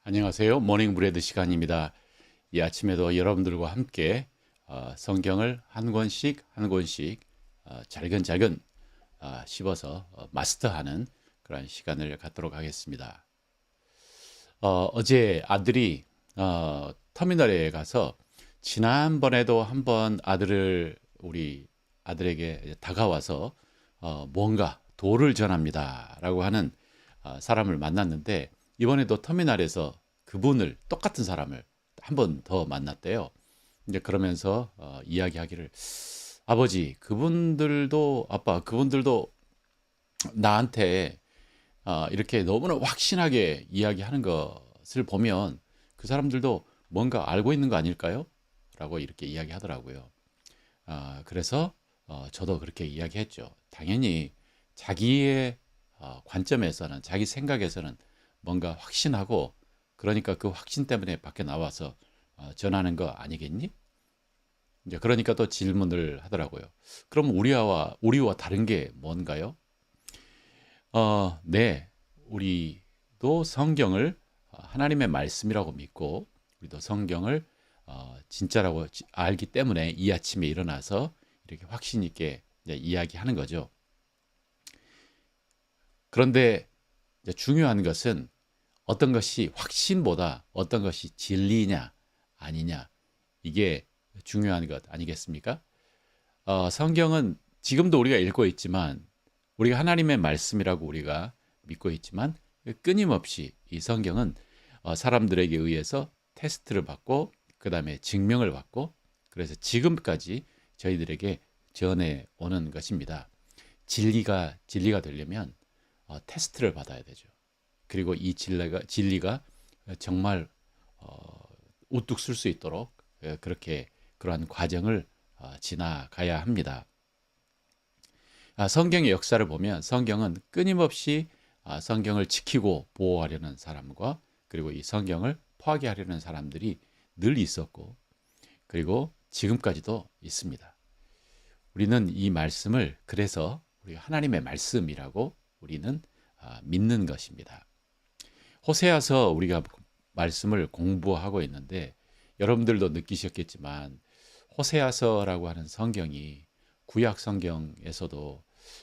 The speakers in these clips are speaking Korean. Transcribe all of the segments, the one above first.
안녕하세요. 모닝 브레드 시간입니다. 이 아침에도 여러분들과 함께 성경을 한 권씩 한 권씩 잘근잘근 씹어서 마스터하는 그런 시간을 갖도록 하겠습니다. 어제 아들이 터미널에 가서 지난번에도 한번 우리 아들에게 다가와서 뭔가 도를 전합니다라고 하는 사람을 만났는데 이번에도 터미널에서 그분을 똑같은 사람을 한 번 더 만났대요. 이제 그러면서 이야기하기를 아버지 아빠 그분들도 나한테 이렇게 너무나 확신하게 이야기하는 것을 보면 그 사람들도 뭔가 알고 있는 거 아닐까요? 라고 이렇게 이야기하더라고요. 그래서 저도 그렇게 이야기했죠. 당연히 자기의 관점에서는, 자기 생각에서는 뭔가 확신하고, 그러니까 그 확신 때문에 밖에 나와서 전하는 거 아니겠니? 이제 그러니까 또 질문을 하더라고요. 그럼 우리와 다른 게 뭔가요? 네. 우리도 성경을 하나님의 말씀이라고 믿고, 우리도 성경을 진짜라고 알기 때문에 이 아침에 일어나서 이렇게 확신 있게 이제 이야기하는 거죠. 그런데 이제 중요한 것은 어떤 것이 확신보다 어떤 것이 진리냐 아니냐, 이게 중요한 것 아니겠습니까? 성경은 지금도 우리가 읽고 있지만, 우리가 하나님의 말씀이라고 우리가 믿고 있지만, 끊임없이 이 성경은 사람들에게 의해서 테스트를 받고 그 다음에 증명을 받고, 그래서 지금까지 저희들에게 전해 오는 것입니다. 진리가 되려면 테스트를 받아야 되죠. 그리고 이 진리가 정말 우뚝 설 수 있도록 그렇게 그러한 과정을 지나가야 합니다. 성경의 역사를 보면 성경은 끊임없이 성경을 지키고 보호하려는 사람과, 그리고 이 성경을 파괴하려는 사람들이 늘 있었고, 그리고 지금까지도 있습니다. 우리는 이 말씀을 그래서 우리 하나님의 말씀이라고 우리는 믿는 것입니다. 호세아서 우리가 말씀을 공부하고 있는데, 여러분들도 느끼셨겠지만 호세아서라고 하는 성경이 구약 성경에서도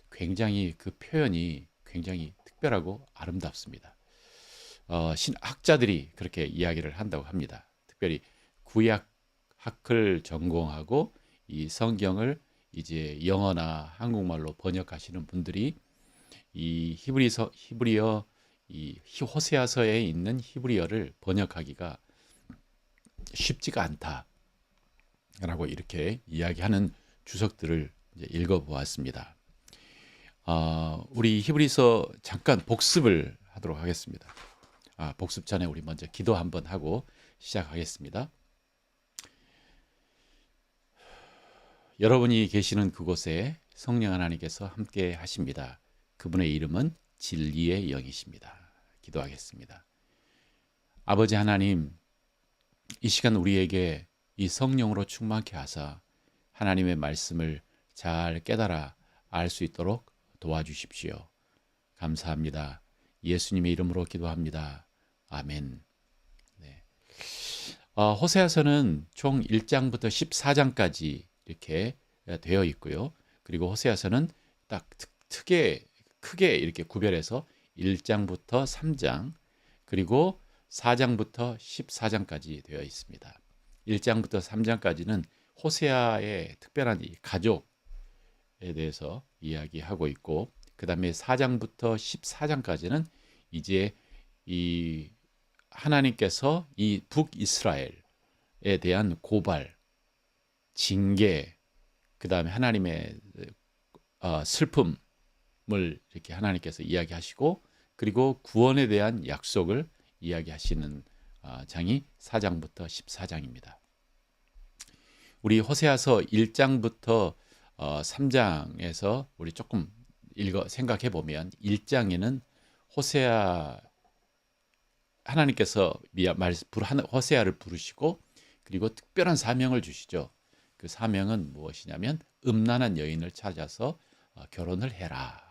굉장히 그 표현이 굉장히 특별하고 아름답습니다. 신학자들이 그렇게 이야기를 한다고 합니다. 특별히 구약학을 전공하고 이 성경을 이제 영어나 한국말로 번역하시는 분들이 이 히브리어, 이 호세아서에 있는 히브리어를 번역하기가 쉽지가 않다라고 이렇게 이야기하는 주석들을 이제 읽어보았습니다. 우리 히브리서 잠깐 복습을 하도록 하겠습니다. 복습 전에 우리 먼저 기도 한번 하고 시작하겠습니다. 여러분이 계시는 그곳에 성령 하나님께서 함께 하십니다. 그분의 이름은 진리의 영이십니다. 기도하겠습니다. 아버지 하나님, 이 시간 우리에게 이 성령으로 충만케 하사 하나님의 말씀을 잘 깨달아 알 수 있도록 도와주십시오. 감사합니다. 예수님의 이름으로 기도합니다. 아멘. 네. 호세아서는 총 1장부터 14장까지 이렇게 되어 있고요. 그리고 호세아서는 딱 크게 이렇게 구별해서 1장부터 3장, 그리고 4장부터 14장까지 되어 있습니다. 1장부터 3장까지는 호세아의 특별한 이 가족에 대해서 이야기하고 있고, 그 다음에 4장부터 14장까지는 이제 이 하나님께서 이 북이스라엘에 대한 고발, 징계, 그 다음에 하나님의 슬픔을 이렇게 하나님께서 이야기하시고, 그리고 구원에 대한 약속을 이야기하시는 장이 4장부터 14장입니다. 우리 호세아서 1장부터 3장에서 우리 조금 생각해 보면, 1장에는 하나님께서 호세아를 부르시고, 그리고 특별한 사명을 주시죠. 그 사명은 무엇이냐면 음란한 여인을 찾아서 결혼을 해라.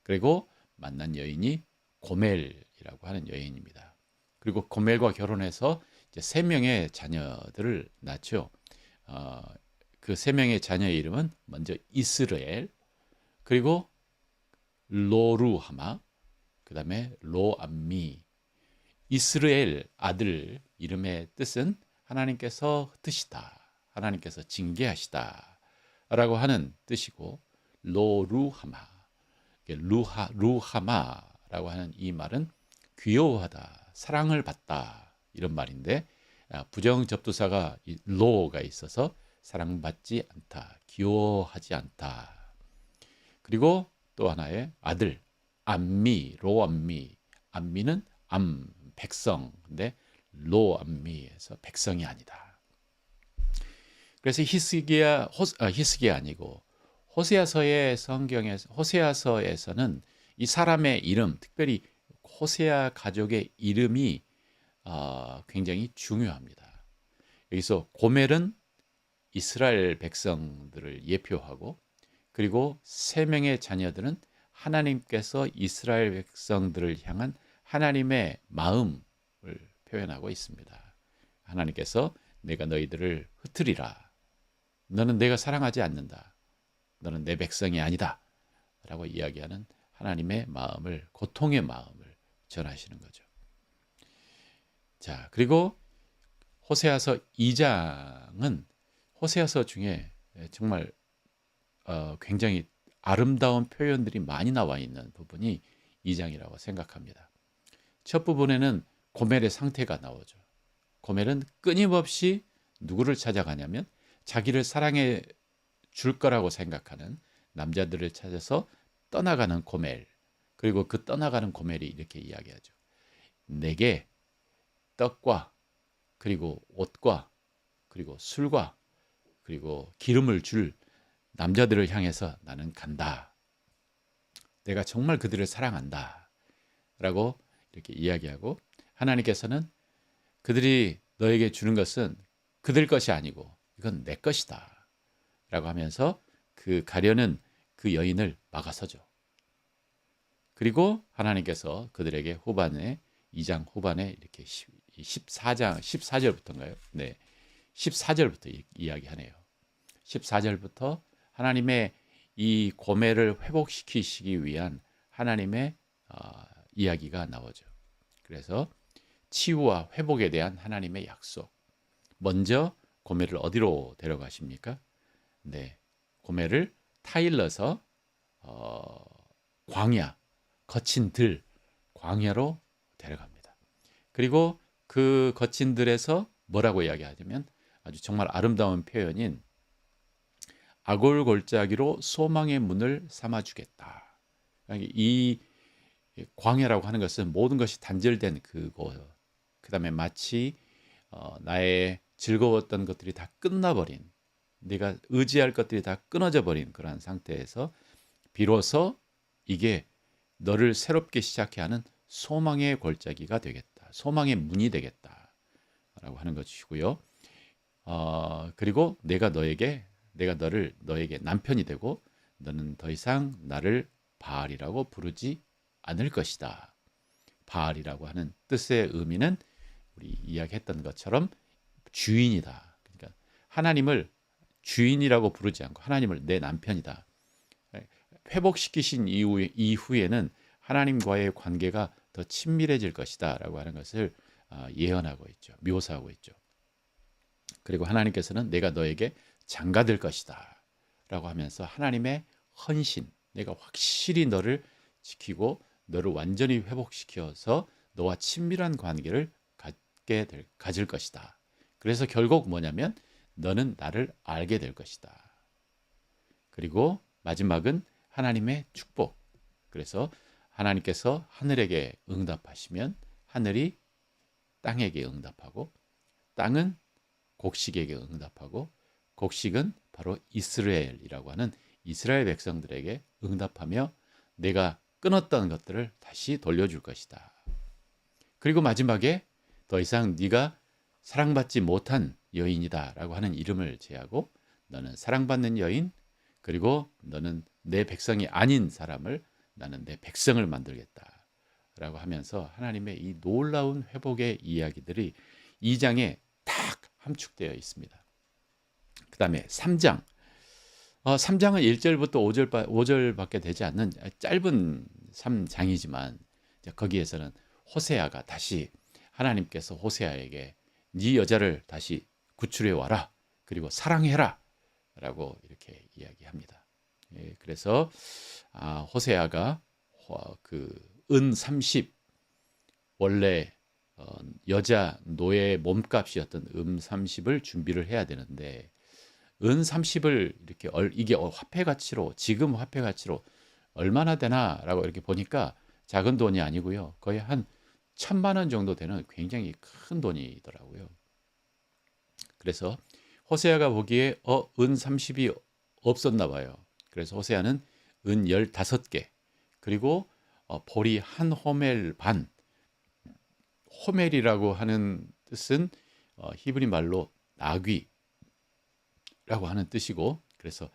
그리고 만난 여인이 고멜이라고 하는 여인입니다. 그리고 고멜과 결혼해서 이제 세 명의 자녀들을 낳죠. 어, 그 세 명의 자녀의 이름은 먼저 이스라엘, 그리고 로루하마, 그 다음에 로암미. 이스라엘 아들 이름의 뜻은 하나님께서 흩으시다, 하나님께서 징계하시다 라고 하는 뜻이고, 로루하마, 루하마라고 하는 이 말은 귀여워하다, 사랑을 받다 이런 말인데, 부정 접두사가 로가 있어서 사랑받지 않다, 귀여워하지 않다. 그리고 또 하나의 아들 암미, 로암미. 암미는 백성. 근데 로암미에서 백성이 아니다. 그래서 히스기야 아니고 호세아서의 성경에서, 호세아서에서는 이 사람의 이름, 특별히 호세아 가족의 이름이 굉장히 중요합니다. 여기서 고멜은 이스라엘 백성들을 예표하고, 그리고 세 명의 자녀들은 하나님께서 이스라엘 백성들을 향한 하나님의 마음을 표현하고 있습니다. 하나님께서 내가 너희들을 흩으리라, 너는 내가 사랑하지 않는다, 너는 내 백성이 아니다 라고 이야기하는 하나님의 마음을, 고통의 마음을 전하시는 거죠. 자, 그리고 호세아서 2장은 호세아서 중에 정말 굉장히 아름다운 표현들이 많이 나와 있는 부분이 2장이라고 생각합니다. 첫 부분에는 고멜의 상태가 나오죠. 고멜은 끊임없이 누구를 찾아가냐면 자기를 사랑해 줄 거라고 생각하는 남자들을 찾아서 떠나가는 고멜. 그리고 그 떠나가는 고멜이 이렇게 이야기하죠. 내게 떡과 그리고 옷과 그리고 술과 그리고 기름을 줄 남자들을 향해서 나는 간다. 내가 정말 그들을 사랑한다 라고 이렇게 이야기하고, 하나님께서는 그들이 너에게 주는 것은 그들 것이 아니고 이건 내 것이다 라고 하면서 그 가려는 그 여인을 막아서죠. 그리고 하나님께서 그들에게 후반에, 2장 후반에 이렇게 14절부터인가요? 네, 14절부터 이야기하네요. 14절부터 하나님의 이 고멜을 회복시키시기 위한 하나님의 이야기가 나오죠. 그래서 치유와 회복에 대한 하나님의 약속. 먼저 고멜을 어디로 데려가십니까? 네, 고멜을 타일러서 광야, 거친 들, 광야로 데려갑니다. 그리고 그 거친 들에서 뭐라고 이야기하냐면 아주 정말 아름다운 표현인 아골골짜기로 소망의 문을 삼아주겠다. 이 광야라고 하는 것은 모든 것이 단절된 그곳, 그 다음에 마치 나의 즐거웠던 것들이 다 끝나버린, 내가 의지할 것들이 다 끊어져 버린 그러한 상태에서 비로소 이게 너를 새롭게 시작해 하는 소망의 골짜기가 되겠다, 소망의 문이 되겠다 라고 하는 것이고요. 그리고 내가 너에게 남편이 되고 너는 더 이상 나를 바알이라고 부르지 않을 것이다. 바알이라고 하는 뜻의 의미는 우리 이야기했던 것처럼 주인이다. 그러니까 하나님을 주인이라고 부르지 않고 하나님을 내 남편이다. 회복시키신 이후에는 하나님과의 관계가 더 친밀해질 것이다 라고 하는 것을 예언하고 있죠. 묘사하고 있죠. 그리고 하나님께서는 내가 너에게 장가될 것이다 라고 하면서 하나님의 헌신, 내가 확실히 너를 지키고 너를 완전히 회복시켜서 너와 친밀한 관계를 가질 것이다. 그래서 결국 뭐냐면 너는 나를 알게 될 것이다. 그리고 마지막은 하나님의 축복. 그래서 하나님께서 하늘에게 응답하시면 하늘이 땅에게 응답하고, 땅은 곡식에게 응답하고, 곡식은 바로 이스라엘이라고 하는 이스라엘 백성들에게 응답하며 내가 끊었던 것들을 다시 돌려줄 것이다. 그리고 마지막에 더 이상 네가 사랑받지 못한 여인이다 라고 하는 이름을 제하고 너는 사랑받는 여인, 그리고 너는 내 백성이 아닌 사람을 나는 내 백성을 만들겠다 라고 하면서 하나님의 이 놀라운 회복의 이야기들이 2장에 딱 함축되어 있습니다. 그 다음에 3장. 3장은 1절부터 5절밖에 되지 않는 짧은 3장이지만 거기에서는 호세아가 다시 하나님께서 호세아에게 네 여자를 다시 구출해 와라. 그리고 사랑해라. 라고 이렇게 이야기합니다. 예, 그래서 호세아가 은 30, 원래 여자 노예 몸값이었던 은 30을 준비를 해야 되는데 은 30을 이렇게 이게 화폐 가치로, 지금 화폐 가치로 얼마나 되나라고 이렇게 보니까 작은 돈이 아니고요. 거의 한 1,000만 원 정도 되는 굉장히 큰 돈이더라고요. 그래서 호세아가 보기에 은 30이 없었나 봐요. 그래서 호세아는 은 15개, 그리고 보리 한 호멜 반. 호멜이라고 하는 뜻은 히브리 말로 나귀라고 하는 뜻이고, 그래서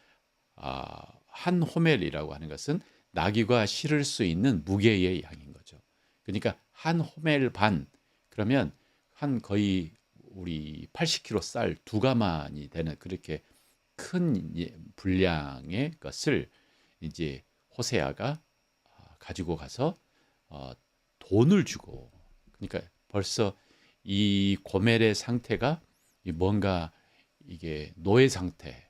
한 호멜이라고 하는 것은 나귀가 실을 수 있는 무게의 양인 거죠. 그러니까 한 호멜 반, 그러면 한 거의 우리 80kg 쌀 2가마니 되는 그렇게 큰 분량의 것을 이제 호세아가 가지고 가서 돈을 주고, 그러니까 벌써 이 고멜의 상태가 뭔가 이게 노예 상태,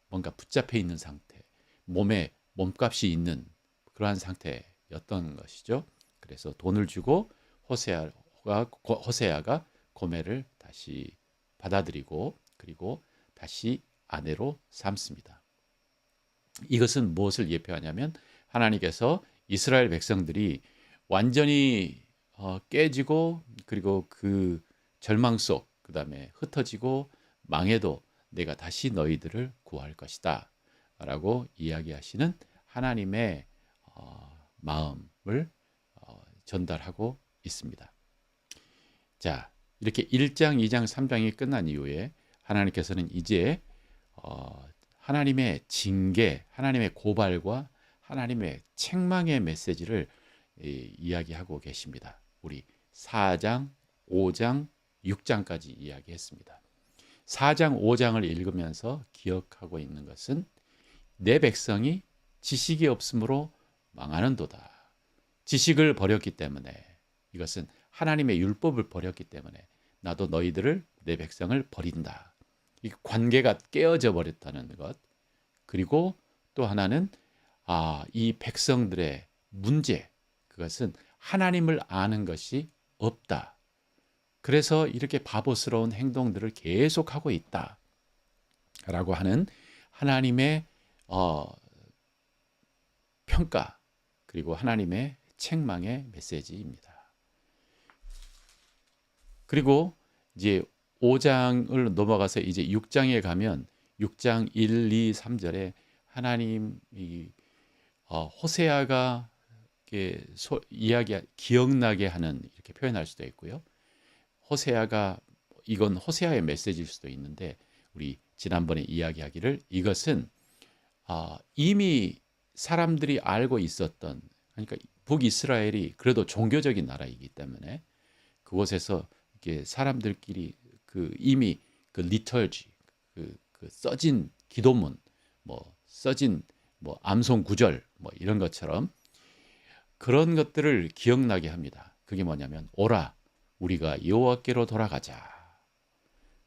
뭔가 붙잡혀 있는 상태, 몸에 몸값이 있는 그러한 상태였던 것이죠. 그래서 돈을 주고 호세아가 고멜을 다시 받아들이고 그리고 다시 아내로 삼습니다. 이것은 무엇을 예표하냐면 하나님께서 이스라엘 백성들이 완전히 깨지고 그리고 그 절망 속 그다음에 흩어지고 망해도 내가 다시 너희들을 구할 것이다 라고 이야기하시는 하나님의 마음을 전달하고 있습니다. 자, 이렇게 1장, 2장, 3장이 끝난 이후에 하나님께서는 이제 하나님의 징계, 하나님의 고발과 하나님의 책망의 메시지를 이야기하고 계십니다. 우리 4장, 5장, 6장까지 이야기했습니다. 4장, 5장을 읽으면서 기억하고 있는 것은 내 백성이 지식이 없으므로 망하는도다. 지식을 버렸기 때문에, 이것은 하나님의 율법을 버렸기 때문에 나도 너희들을, 내 백성을 버린다. 이 관계가 깨어져 버렸다는 것. 그리고 또 하나는 이 백성들의 문제, 그것은 하나님을 아는 것이 없다. 그래서 이렇게 바보스러운 행동들을 계속하고 있다 라고 하는 하나님의 평가, 그리고 하나님의 책망의 메시지입니다. 그리고 이제 5장을 넘어가서 이제 6장에 가면 6장 1, 2, 3절에 하나님이 호세아가 기억나게 하는, 이렇게 표현할 수도 있고요. 호세아가, 이건 호세아의 메시지일 수도 있는데, 우리 지난번에 이야기하기를 이것은 이미 사람들이 알고 있었던, 그러니까 북이스라엘이 그래도 종교적인 나라이기 때문에 그곳에서 이렇게 사람들끼리 이미 리터지, 써진 기도문, 써진 암송 구절 이런 것처럼 그런 것들을 기억나게 합니다. 그게 뭐냐면 오라 우리가 여호와께로 돌아가자.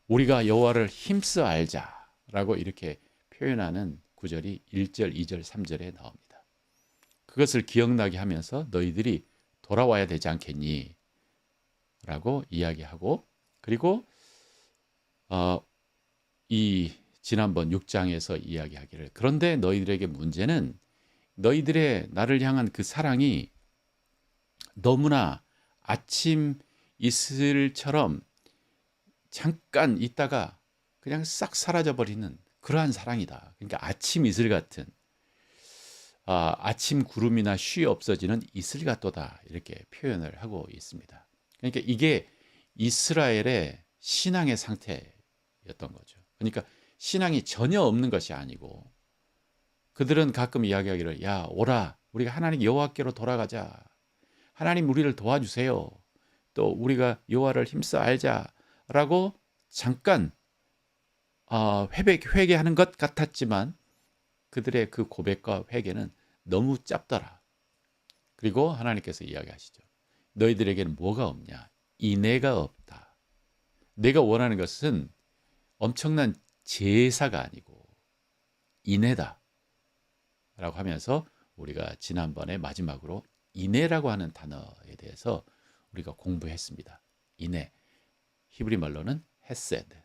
우리가 여호와를 힘써 알자라고 이렇게 표현하는 구절이 1절, 2절, 3절에 나옵니다. 그것을 기억나게 하면서 너희들이 돌아와야 되지 않겠니? 라고 이야기하고, 그리고 이 지난번 6장에서 이야기하기를, 그런데 너희들에게 문제는 너희들의 나를 향한 그 사랑이 너무나 아침 이슬처럼 잠깐 있다가 그냥 싹 사라져 버리는 그러한 사랑이다. 그러니까 아침 이슬 같은, 아침 구름이나 쉬 없어지는 이슬 같도다, 이렇게 표현을 하고 있습니다. 그러니까 이게 이스라엘의 신앙의 상태였던 거죠. 그러니까 신앙이 전혀 없는 것이 아니고, 그들은 가끔 이야기하기를, 야 오라 우리가 하나님 여호와께로 돌아가자. 하나님 우리를 도와주세요. 또 우리가 여호와를 힘써 알자라고 잠깐 회개하는 것 같았지만 그들의 그 고백과 회개는 너무 짧더라. 그리고 하나님께서 이야기하시죠. 너희들에게는 뭐가 없냐? 인애가 없다. 내가 원하는 것은 엄청난 제사가 아니고 인애다. 라고 하면서 우리가 지난번에 마지막으로 인애라고 하는 단어에 대해서 우리가 공부했습니다. 인애. 히브리 말로는 헤세드.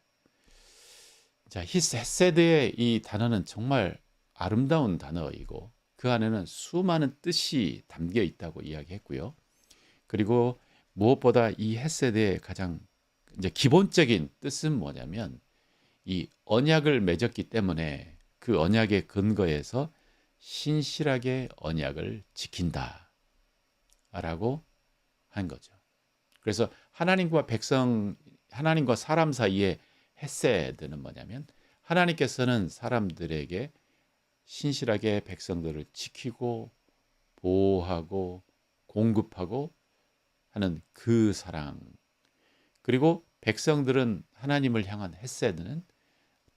자, 헤세드의 이 단어는 정말 아름다운 단어이고 그 안에는 수많은 뜻이 담겨 있다고 이야기했고요. 그리고 무엇보다 이 헤세드의 가장 이제 기본적인 뜻은 뭐냐면 이 언약을 맺었기 때문에 그 언약의 근거에서 신실하게 언약을 지킨다라고 한 거죠. 그래서 하나님과 사람 사이의 헤세드는 뭐냐면 하나님께서는 사람들에게 신실하게 백성들을 지키고 보호하고 공급하고 하는 그 사랑. 그리고 백성들은 하나님을 향한 헤세드는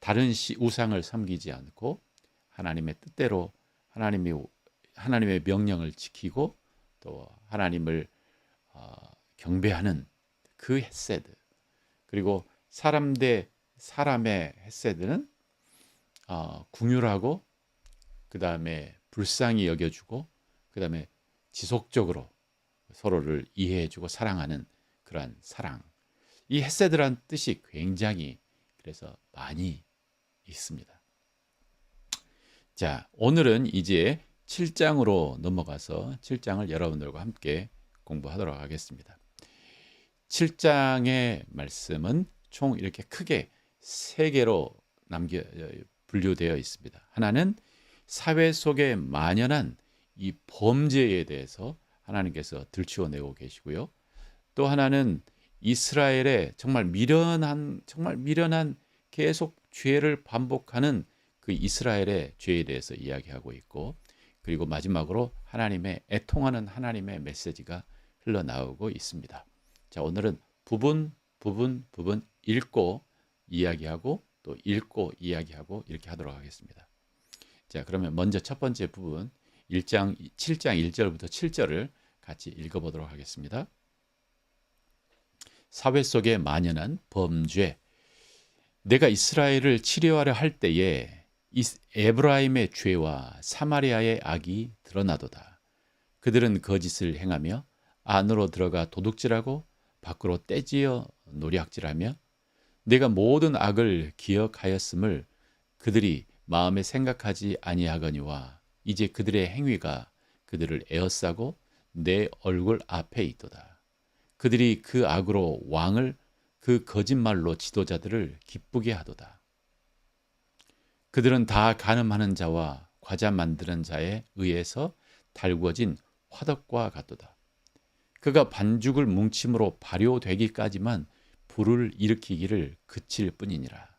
다른 우상을 섬기지 않고 하나님의 뜻대로 하나님의 명령을 지키고 또 하나님을 경배하는 그 헤세드. 그리고 사람 대 사람의 헤세드는 긍휼하고 그 다음에 불쌍히 여겨주고 그 다음에 지속적으로 서로를 이해해주고 사랑하는 그러한 사랑. 이 헤세드란 뜻이 굉장히 그래서 많이 있습니다. 자, 오늘은 이제 7장으로 넘어가서 7장을 여러분들과 함께 공부하도록 하겠습니다. 7장의 말씀은 총 이렇게 크게 3개로 분류되어 있습니다. 하나는 사회 속에 만연한 이 범죄에 대해서 하나님께서 들추어내고 계시고요. 또 하나는 이스라엘의 정말 미련한 계속 죄를 반복하는 그 이스라엘의 죄에 대해서 이야기하고 있고, 그리고 마지막으로 애통하는 하나님의 메시지가 흘러나오고 있습니다. 자, 오늘은 부분 읽고 이야기하고 또 읽고 이야기하고 이렇게 하도록 하겠습니다. 자, 그러면 먼저 첫 번째 부분 7장 1절부터 7절을 같이 읽어보도록 하겠습니다. 사회 속에 만연한 범죄. 내가 이스라엘을 치료하려 할 때에 에브라임의 죄와 사마리아의 악이 드러나도다. 그들은 거짓을 행하며 안으로 들어가 도둑질하고 밖으로 떼지어 노략질하며 내가 모든 악을 기억하였음을 그들이 마음에 생각하지 아니하거니와 이제 그들의 행위가 그들을 에워싸고 내 얼굴 앞에 있도다. 그들이 그 악으로 왕을 그 거짓말로 지도자들을 기쁘게 하도다. 그들은 다 간음하는 자와 과자 만드는 자에 의해서 달구어진 화덕과 같도다. 그가 반죽을 뭉침으로 발효되기까지만 불을 일으키기를 그칠 뿐이니라.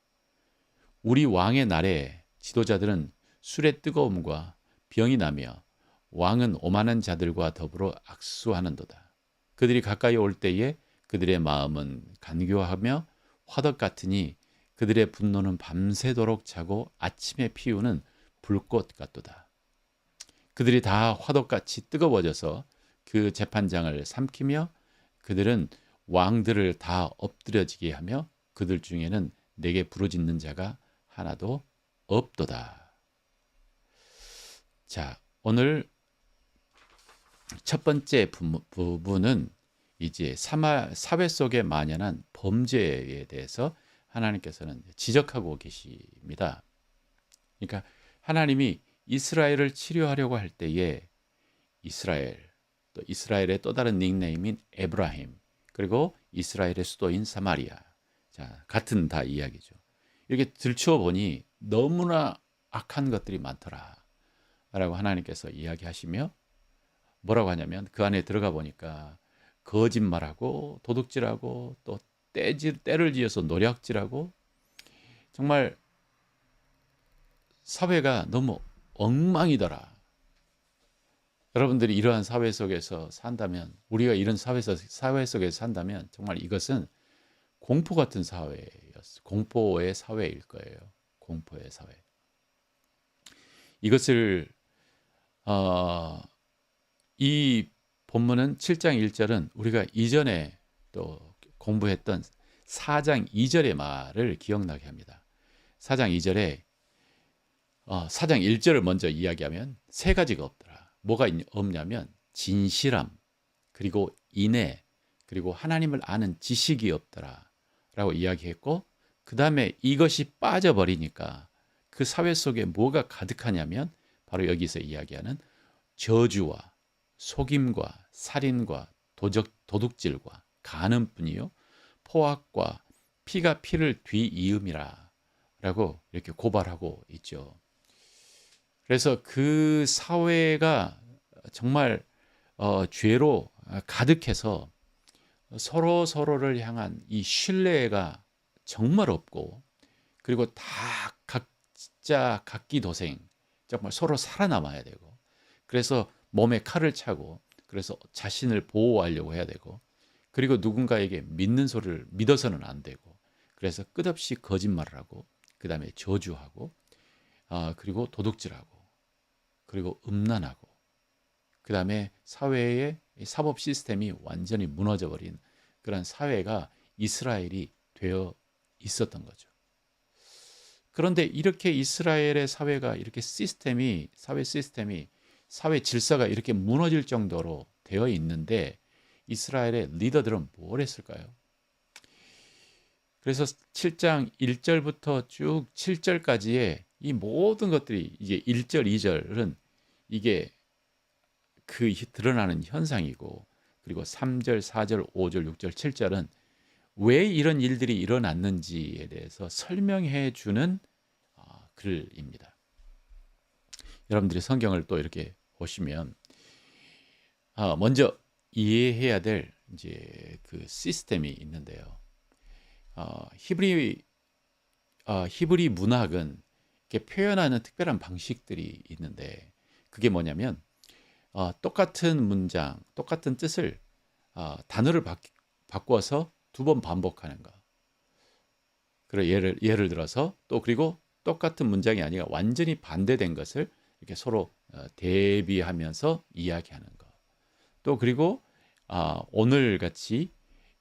우리 왕의 날에 지도자들은 술의 뜨거움과 병이 나며 왕은 오만한 자들과 더불어 악수하는도다. 그들이 가까이 올 때에 그들의 마음은 간교하며 화덕 같으니 그들의 분노는 밤새도록 자고 아침에 피우는 불꽃 같도다. 그들이 다 화덕같이 뜨거워져서 그 재판장을 삼키며 그들은 왕들을 다 엎드려지게 하며 그들 중에는 내게 부르짖는 자가 하나도 없도다. 자, 오늘 첫 번째 부분은 이제 사회 속에 만연한 범죄에 대해서 하나님께서는 지적하고 계십니다. 그러니까 하나님이 이스라엘을 치료하려고 할 때에 또 이스라엘의 또 다른 닉네임인 에브라임, 그리고 이스라엘의 수도인 사마리아. 자, 같은 다 이야기죠. 이렇게 들추어 보니 너무나 악한 것들이 많더라. 라고 하나님께서 이야기하시며 뭐라고 하냐면 그 안에 들어가 보니까 거짓말하고 도둑질하고 또 때를 지어서 노략질하고 정말 사회가 너무 엉망이더라. 여러분들이 이러한 사회 속에서 산다면, 우리가 이런 사회 속에서 산다면 정말 이것은 공포 같은 사회였어. 공포의 사회일 거예요. 공포의 사회. 이것을 어, 이 본문은 7장 1절은 우리가 이전에 또 공부했던 4장 2절의 말을 기억나게 합니다. 4장 2절에 4장 1절을 먼저 이야기하면 세 가지가 없더라. 뭐가 없냐면 진실함, 그리고 인애, 그리고 하나님을 아는 지식이 없더라 라고 이야기했고, 그 다음에 이것이 빠져버리니까 그 사회 속에 뭐가 가득하냐면 바로 여기서 이야기하는 저주와 속임과 살인과 도둑질과 간음뿐이요 포악과 피가 피를 뒤이음이라 라고 이렇게 고발하고 있죠. 그래서 그 사회가 정말 죄로 가득해서 서로 서로를 향한 이 신뢰가 정말 없고, 그리고 다 각자 각기도생, 정말 서로 살아남아야 되고, 그래서 몸에 칼을 차고, 그래서 자신을 보호하려고 해야 되고, 그리고 누군가에게 믿는 소리를 믿어서는 안 되고, 그래서 끝없이 거짓말을 하고, 그 다음에 저주하고, 그리고 도둑질하고, 그리고 음란하고, 그 다음에 사회의 사법 시스템이 완전히 무너져버린 그런 사회가 이스라엘이 되어 있었던 거죠. 그런데 이렇게 이스라엘의 사회가 이렇게 사회 시스템이, 사회 질서가 이렇게 무너질 정도로 되어 있는데 이스라엘의 리더들은 뭘 했을까요? 그래서 7장 1절부터 쭉 7절까지의 이 모든 것들이, 이제 1절, 2절은 이게 그 드러나는 현상이고, 그리고 3절, 4절, 5절, 6절, 7절은 왜 이런 일들이 일어났는지에 대해서 설명해 주는 글입니다. 여러분들이 성경을 또 이렇게 보시면 먼저 이해해야 될 이제 그 시스템이 있는데요. 히브리 문학은 이렇게 표현하는 특별한 방식들이 있는데, 그게 뭐냐면 똑같은 문장, 똑같은 뜻을 단어를 바꿔서 두 번 반복하는 거. 그리고 예를 들어서 또, 그리고 똑같은 문장이 아니라 완전히 반대된 것을 이렇게 서로 대비하면서 이야기하는 거. 또 그리고 오늘 같이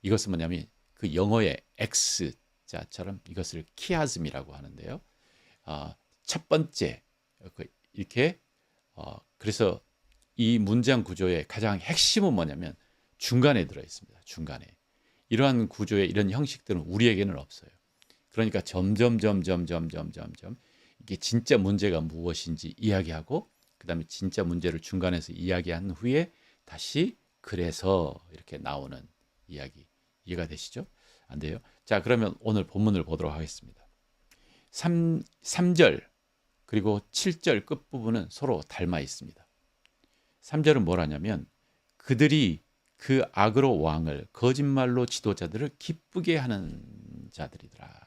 이것은 뭐냐면 그 영어의 X자처럼 이것을 키아즘이라고 하는데요. 첫 번째 이렇게 그래서 이 문장 구조의 가장 핵심은 뭐냐면 중간에 들어 있습니다. 중간에. 이러한 구조의 이런 형식들은 우리에게는 없어요. 그러니까 점점 이게 진짜 문제가 무엇인지 이야기하고, 그다음에 진짜 문제를 중간에서 이야기한 후에 다시 그래서 이렇게 나오는 이야기. 이해가 되시죠? 안 돼요? 자, 그러면 오늘 본문을 보도록 하겠습니다. 3절 그리고 7절 끝부분은 서로 닮아 있습니다. 3절은 뭘 하냐면 그들이 그 악으로 왕을, 거짓말로 지도자들을 기쁘게 하는 자들이더라.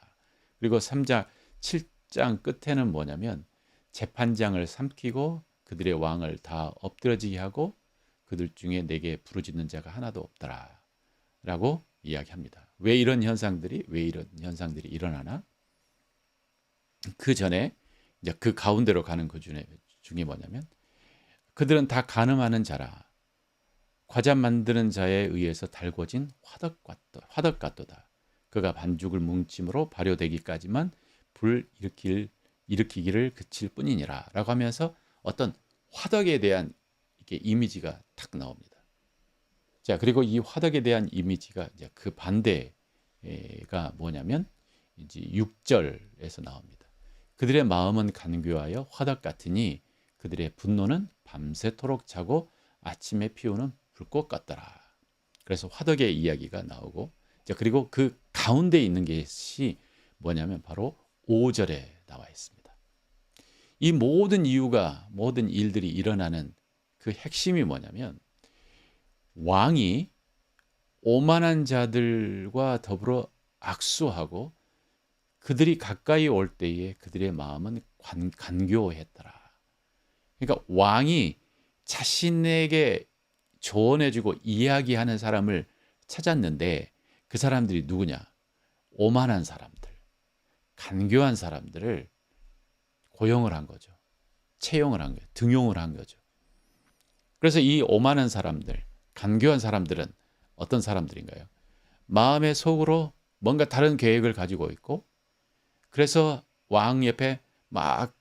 그리고 7장 끝에는 뭐냐면 재판장을 삼키고 그들의 왕을 다 엎드러지게 하고 그들 중에 내게 부르짖는 자가 하나도 없더라 라고 이야기합니다. 왜 이런 현상들이 일어나나? 그 전에 이제 그 가운데로 가는 그 중에 뭐냐면 그들은 다 간음하는 자라. 과자 만드는 자에 의해서 달궈진 화덕 같도다. 그가 반죽을 뭉침으로 발효되기까지만 불 일으키기를 그칠 뿐이니라 라고 하면서 어떤 화덕에 대한 이렇게 이미지가 탁 나옵니다. 자, 그리고 이 화덕에 대한 이미지가 이제 그 반대가 뭐냐면 이제 6절에서 나옵니다. 그들의 마음은 간교하여 화덕 같으니 그들의 분노는 밤새도록 자고 아침에 피우는 불꽃 같더라. 그래서 화덕의 이야기가 나오고, 그리고 그 가운데 있는 것이 뭐냐면 바로 5절에 나와 있습니다. 이 모든 일들이 일어나는 그 핵심이 뭐냐면 왕이 오만한 자들과 더불어 악수하고 그들이 가까이 올 때에 그들의 마음은 간교했더라. 그러니까 왕이 자신에게 조언해주고 이야기하는 사람을 찾았는데 그 사람들이 누구냐? 오만한 사람들, 간교한 사람들을 고용을 한 거죠. 채용을 한 거예요. 등용을 한 거죠. 그래서 이 오만한 사람들, 간교한 사람들은 어떤 사람들인가요? 마음의 속으로 뭔가 다른 계획을 가지고 있고, 그래서 왕 옆에 막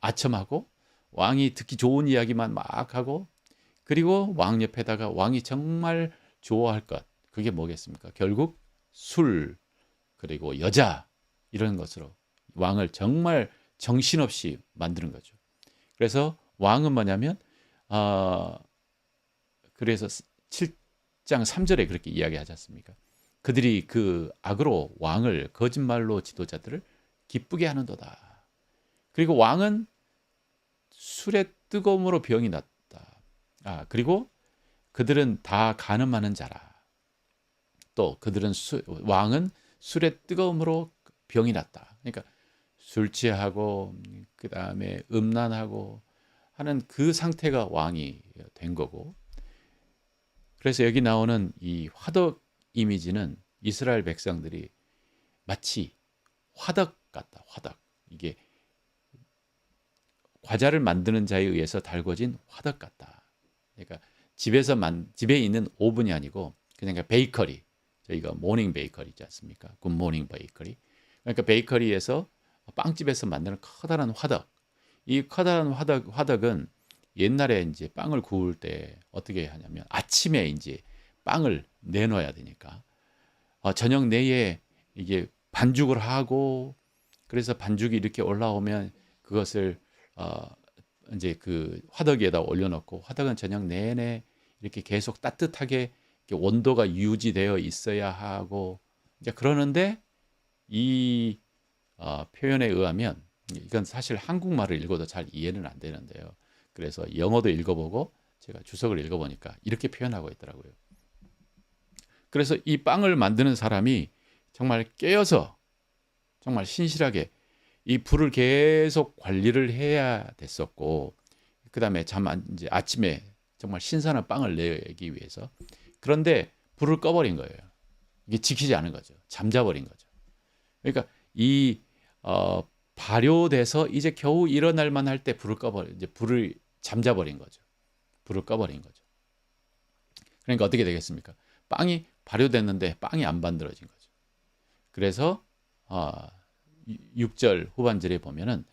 아첨하고, 왕이 듣기 좋은 이야기만 막 하고, 그리고 왕 옆에다가 왕이 정말 좋아할 것, 그게 뭐겠습니까? 결국 술, 그리고 여자, 이런 것으로 왕을 정말 정신없이 만드는 거죠. 그래서 왕은 뭐냐면 그래서 7장 3절에 그렇게 이야기하지 않습니까? 그들이 그 악으로 왕을, 거짓말로 지도자들을 기쁘게 하는도다. 그리고 왕은 술의 뜨거움으로 병이 났다. 그리고 그들은 다 간음하는 자라. 또 그들은 왕은 술의 뜨거움으로 병이 났다. 그러니까 술 취하고 그 다음에 음란하고 하는 그 상태가 왕이 된 거고. 그래서 여기 나오는 이 화덕 이미지는 이스라엘 백성들이 마치 화덕 같다. 화덕. 이게 과자를 만드는 자에 의해서 달궈진 화덕 같다. 그러니까 집에 있는 오븐이 아니고 그냥 베이커리. 저희가 모닝 베이커리 있지 않습니까? 굿모닝 베이커리. 그러니까 베이커리에서 빵집에서 만드는 커다란 화덕. 이 커다란 화덕은 옛날에 이제 빵을 구울 때 어떻게 하냐면 아침에 이제 빵을 내놔야 되니까 저녁 내에 이게 반죽을 하고, 그래서 반죽이 이렇게 올라오면 그것을 이제 그 화덕에다 올려놓고, 화덕은 저녁 내내 이렇게 계속 따뜻하게 이렇게 온도가 유지되어 있어야 하고, 이제 그러는데 이 표현에 의하면, 이건 사실 한국말을 읽어도 잘 이해는 안 되는데요. 그래서 영어도 읽어보고 제가 주석을 읽어보니까 이렇게 표현하고 있더라고요. 그래서 이 빵을 만드는 사람이 정말 깨어서 정말 신실하게 이 불을 계속 관리를 해야 됐었고, 그 다음에 이제 아침에 정말 신선한 빵을 내기 위해서. 그런데 불을 꺼버린 거예요. 이게 지키지 않은 거죠. 잠자버린 거죠. 그러니까 이 발효돼서 이제 겨우 일어날 만할 때 이제 불을 잠자버린 거죠. 불을 꺼버린 거죠. 그러니까 어떻게 되겠습니까? 빵이 발효됐는데 빵이 안 만들어진 거죠. 그래서 6절 후반절에 보면은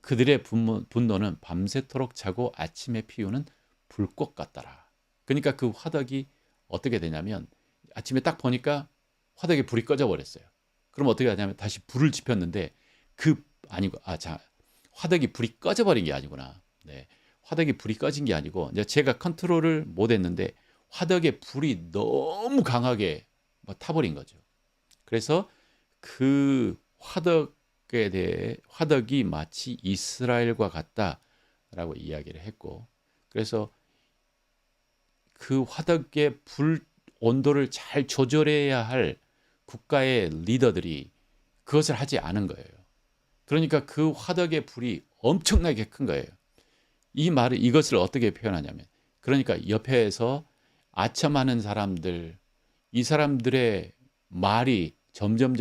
그들의 분노는 밤새도록 차고 아침에 피우는 불꽃 같더라. 그러니까 그 화덕이 어떻게 되냐면 아침에 딱 보니까 화덕에 불이 꺼져 버렸어요. 그럼 어떻게 하냐면 다시 불을 지폈는데 화덕이 불이 꺼져 버린 게 아니구나. 네. 화덕이 불이 꺼진 게 아니고 이제 제가 컨트롤을 못 했는데 화덕에 불이 너무 강하게 타버린 거죠. 그래서 그 화덕에 대해 화덕이 마치 이스라엘과 같다라고 이야기를 했고, 그래서 그 화덕의 불 온도를 잘 조절해야 할 국가의 리더들이 그것을 하지 않은 거예요. 그러니까 그 화덕의 불이 엄청나게 큰 거예요. 이것을 어떻게 표현하냐면, 그러니까 옆에서 아첨하는 사람들, 이 사람들의 말이 점점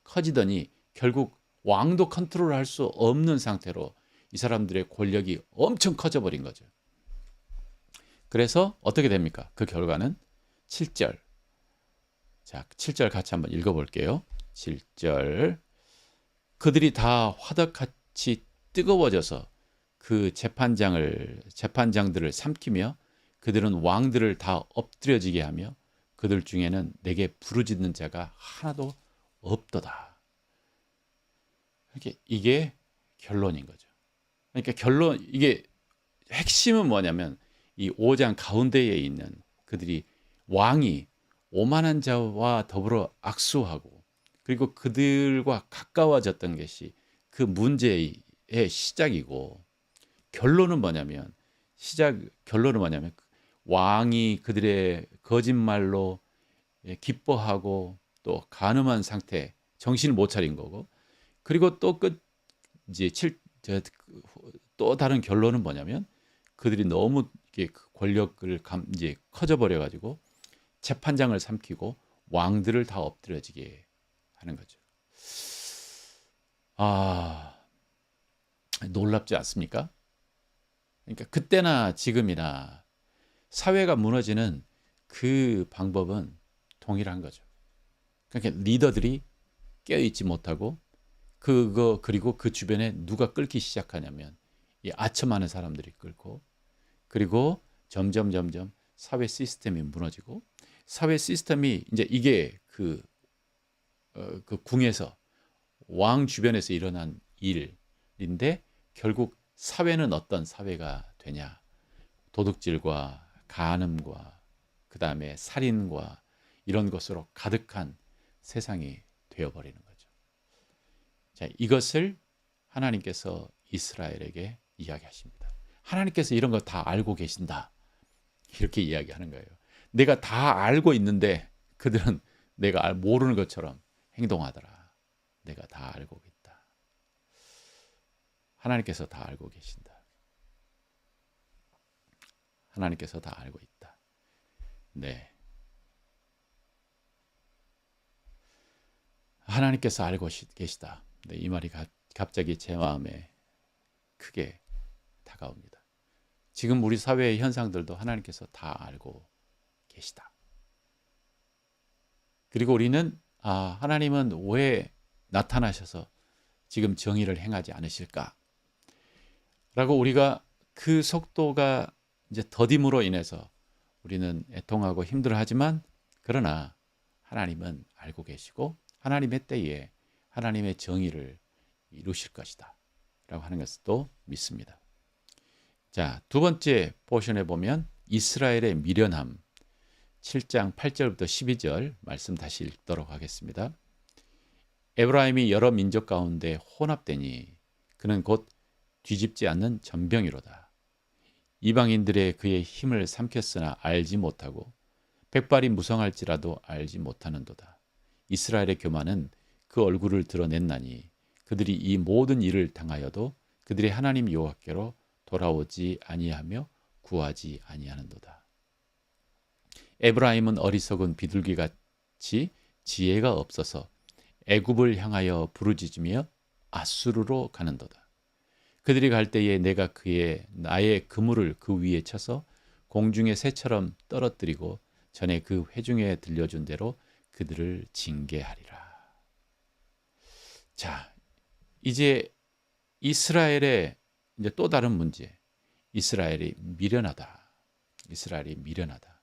커지더니 결국 왕도 컨트롤할 수 없는 상태로 이 사람들의 권력이 엄청 커져버린 거죠. 그래서 어떻게 됩니까? 그 결과는 7절. 자, 7절 같이 한번 읽어볼게요. 7절. 그들이 다 화덕같이 뜨거워져서 그 재판장들을 삼키며 그들은 왕들을 다 엎드려지게 하며 그들 중에는 내게 부르짖는 자가 하나도 없도다. 이게 결론인 거죠. 그러니까 이게 핵심은 뭐냐면 이 5장 가운데에 있는 그들이 왕이 오만한 자와 더불어 악수하고 그리고 그들과 가까워졌던 것이 그 문제의 시작이고, 결론은 뭐냐면 왕이 그들의 거짓말로 기뻐하고 또 간음한 상태, 정신을 못 차린 거고, 그리고 또 또 다른 결론은 뭐냐면 그들이 너무 이게 그 권력을 이제 커져 버려 가지고 재판장을 삼키고 왕들을 다 엎드려지게 하는 거죠. 아, 놀랍지 않습니까? 그러니까 그때나 지금이나 사회가 무너지는 그 방법은 동일한 거죠. 그러니까 리더들이 깨어있지 못하고 그리고 그 주변에 누가 끓기 시작하냐면 이 아첨하는 사람들이 끓고, 그리고 점점 사회 시스템이 무너지고, 사회 시스템이 이제 이게 그 궁에서 왕 주변에서 일어난 일인데, 결국 사회는 어떤 사회가 되냐? 도둑질과 간음과 그 다음에 살인과 이런 것으로 가득한 세상이 되어버리는 거죠. 자, 이것을 하나님께서 이스라엘에게 이야기하십니다. 하나님께서 이런 거 다 알고 계신다, 이렇게 이야기하는 거예요. 내가 다 알고 있는데 그들은 내가 모르는 것처럼 행동하더라. 내가 다 알고 있다. 하나님께서 다 알고 계신다. 하나님께서 다 알고 있다. 네. 하나님께서 알고 계시다. 네, 이 말이 갑자기 제 마음에 크게 다가옵니다. 지금 우리 사회의 현상들도 하나님께서 다 알고 계시다. 그리고 우리는 하나님은 왜 나타나셔서 지금 정의를 행하지 않으실까? 라고 우리가 그 속도가 이제 더딤으로 인해서 우리는 애통하고 힘들어하지만, 그러나 하나님은 알고 계시고 하나님의 때에 하나님의 정의를 이루실 것이다 라고 하는 것을 또 믿습니다. 자, 두 번째 포션에 보면 이스라엘의 미련함, 7장 8절부터 12절 말씀 다시 읽도록 하겠습니다. 에브라임이 여러 민족 가운데 혼합되니 그는 곧 뒤집지 않는 전병이로다. 이방인들의 그의 힘을 삼켰으나 알지 못하고 백발이 무성할지라도 알지 못하는도다. 이스라엘의 교만은 그 얼굴을 드러냈나니 그들이 이 모든 일을 당하여도 그들의 하나님 여호와께로 돌아오지 아니하며 구하지 아니하는도다. 에브라임은 어리석은 비둘기같이 지혜가 없어서 애굽을 향하여 부르짖으며 아수르로 가는도다. 그들이 갈 때에 내가 나의 그물을 그 위에 쳐서 공중의 새처럼 떨어뜨리고 전에 그 회중에 들려준 대로 그들을 징계하리라. 자, 이제 이스라엘의 이제 또 다른 문제. 이스라엘이 미련하다. 이스라엘이 미련하다.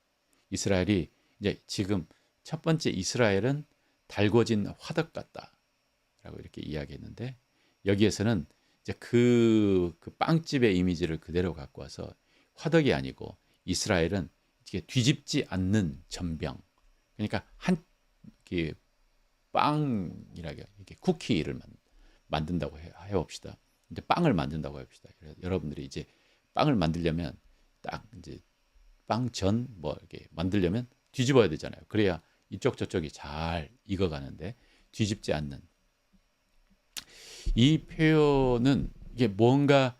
이스라엘이 이제 지금 첫 번째 이스라엘은 달궈진 화덕 같다라고 이렇게 이야기했는데, 여기에서는 이제 그 빵집의 이미지를 그대로 갖고 와서 화덕이 아니고 이스라엘은 이게 뒤집지 않는 전병. 그러니까 한 빵이라게 이렇게 쿠키를 만든다고 해봅시다. 이제 빵을 만든다고 해봅시다. 여러분들이 이제 빵을 만들려면 딱 이제 빵전 뭐 이렇게 만들려면 뒤집어야 되잖아요. 그래야 이쪽 저쪽이 잘 익어가는데, 뒤집지 않는 이 표현은 이게 뭔가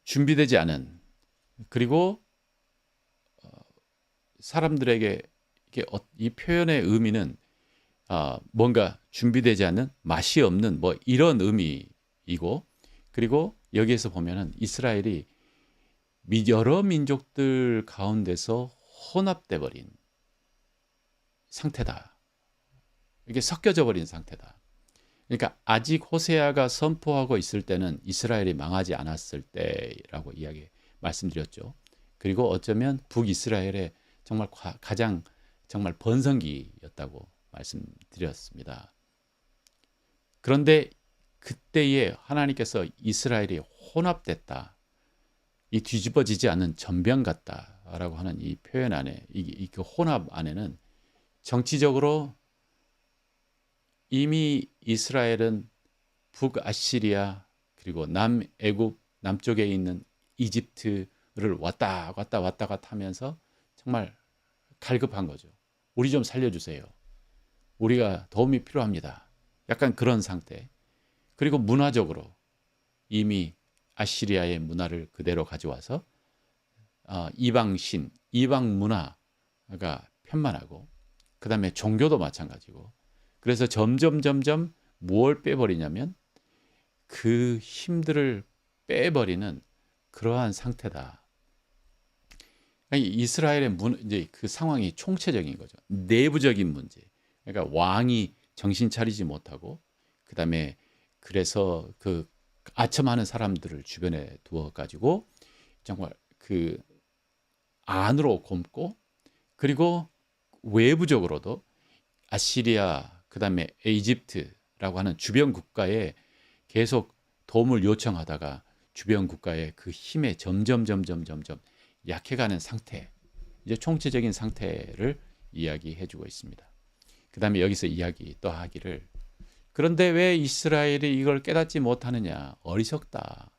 준비되지 않은, 그리고 사람들에게 이 표현의 의미는 뭔가 준비되지 않은, 맛이 없는 뭐 이런 의미이고, 그리고 여기에서 보면은 이스라엘이 여러 민족들 가운데서 혼합돼 버린 상태다. 이게 섞여져 버린 상태다. 그러니까 아직 호세아가 선포하고 있을 때는 이스라엘이 망하지 않았을 때라고 말씀드렸죠. 그리고 어쩌면 북이스라엘의 정말 가장 정말 번성기였다고 말씀드렸습니다. 그런데 그때에 하나님께서 이스라엘이 혼합됐다, 이 뒤집어지지 않은 전병 같다라고 하는 이 표현 안에, 그 혼합 안에는 정치적으로 이미 이스라엘은 북아시리아 그리고 남애굽 남쪽에 있는 이집트를 왔다 갔다 하면서 정말 갈급한 거죠. 우리 좀 살려주세요. 우리가 도움이 필요합니다. 약간 그런 상태. 그리고 문화적으로 이미 아시리아의 문화를 그대로 가져와서 이방신, 이방 문화가 편만하고 그 다음에 종교도 마찬가지고 그래서 점점 뭘 빼버리냐면 그 힘들을 빼버리는 그러한 상태다. 이스라엘의 이제 그 상황이 총체적인 거죠. 내부적인 문제. 그러니까 왕이 정신 차리지 못하고 그다음에 그래서 그 아첨하는 사람들을 주변에 두어 가지고 정말 그 안으로 곰고 그리고 외부적으로도 아시리아 그다음에 이집트라고 하는 주변 국가에 계속 도움을 요청하다가 주변 국가의 그 힘에 점점 약해가는 상태, 이제 총체적인 상태를 이야기해주고 있습니다. 그 다음에 여기서 이야기 또 하기를 그런데 왜 이스라엘이 이걸 깨닫지 못하느냐? 어리석다.